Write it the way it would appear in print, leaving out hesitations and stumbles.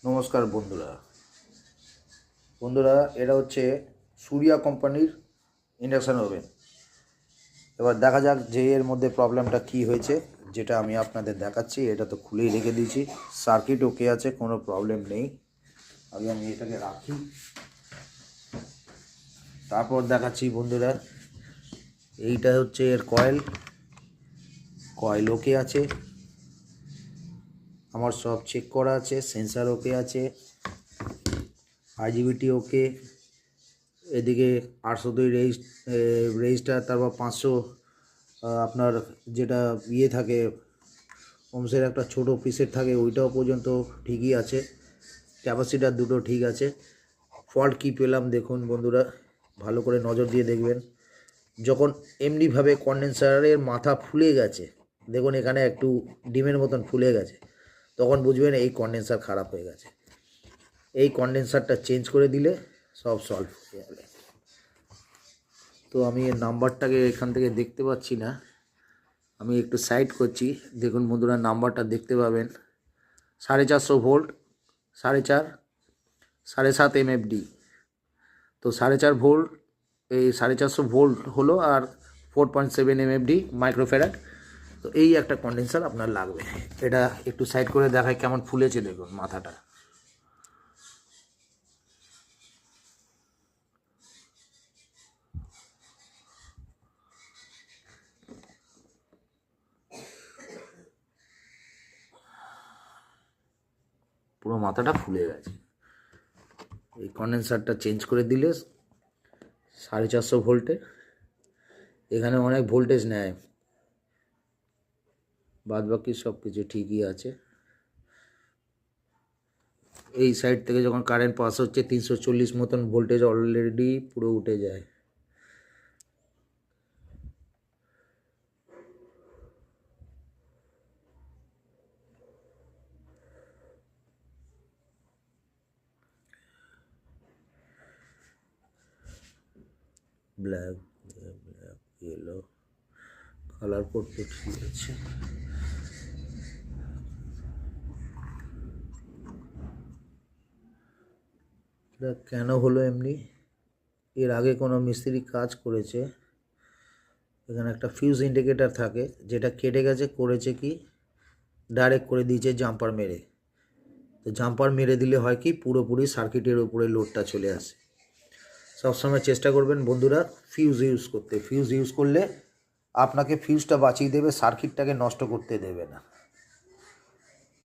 নমস্কার বন্ধুরা বন্ধুরা এটা হচ্ছে সূর্যা কোম্পানির ইন্ডাকশান ওভেন। এবার দেখা যাক যে এর মধ্যে প্রবলেমটা কি হয়েছে, যেটা আমি আপনাদের দেখাচ্ছি। এটা তো খুলেই রেখে দিয়েছি, সার্কিট ওকে আছে, কোনো প্রবলেম নেই। আগে আমি এটাকে রাখি, তারপর দেখাচ্ছি বন্ধুরা। এইটা হচ্ছে এর কয়েল ওকে আছে, আমার সব চেক করা আছে, সেন্সার ওকে আছে, আইজিবিটি ওকে, এদিকে 802 রেজিস্টার, তারপর 500 আপনার যেটা ইয়ে থাকে ওমসের একটা ছোট পিসের থাকে, ওইটাও পর্যন্ত ঠিকই আছে। ক্যাপাসিটার দুটো ঠিক আছে। ফল্ট কি পেলাম দেখুন বন্ধুরা, ভালো করে নজর দিয়ে দেখবেন। যখন এমনিভাবে কন্ডেন্সারের মাথা ফুলে গেছে, দেখুন এখানে একটু ডিমের মতন ফুলে গেছে, তখন বুঝবেন এই কন্ডেন্সার খারাপ হয়ে গেছে। এই কন্ডেন্সারটা চেঞ্জ করে দিলে সব সলভ হয়ে যাবে। তো আমি এর নাম্বারটাকে এখান থেকে দেখতে পাচ্ছি না, আমি একটু সাইড করছি। দেখুন বন্ধুরা, নাম্বারটা দেখতে পাবেন 450 ভোল্ট, 4.5 7.5 MFD। তো 4.5 ভোল্ট, এই 450 ভোল্ট হলো, আর 4.7 MFD মাইক্রোফ্যারাড। তো এই একটা কন্ডেন্সার আপনার লাগবে। এটা একটু সাইড করে দেখায় কেমন ফুলেছে, দেখুন মাথাটা। পুরো মাথাটা ফুলে গেছে। এই কন্ডেন্সারটা চেঞ্জ করে দিলে 450 ভোল্টের, এখানে অনেক ভোল্টেজ নেয়, বাদ বাকি সব কিছু ঠিকই আছে। এই সাইড থেকে যখন কারেন্ট পাস হচ্ছে 340 মতন ভোল্টেজ অলরেডি পুরো উঠে যায়। ব্ল্যাক ইয়েলো কালার করতে ঠিক আছে। এটা কেন হলো এমনি, এর আগে কোনো মিস্ত্রি কাজ করেছে, এখানে একটা ফিউজ ইন্ডিকেটর থাকে, যেটা কেটে গেছে, করেছে কি ডাইরেক্ট করে দিয়েছে জাম্পার মেরে। তো জাম্পার মেরে দিলে হয় কি, পুরোপুরি সার্কিটের উপরে লোডটা চলে আসে। সবসময় চেষ্টা করবেন বন্ধুরা ফিউজ ইউজ করতে। ফিউজ ইউজ করলে আপনাকে ফিউজটা বাঁচিয়ে দেবে, সার্কিটটাকে নষ্ট করতে দেবে না।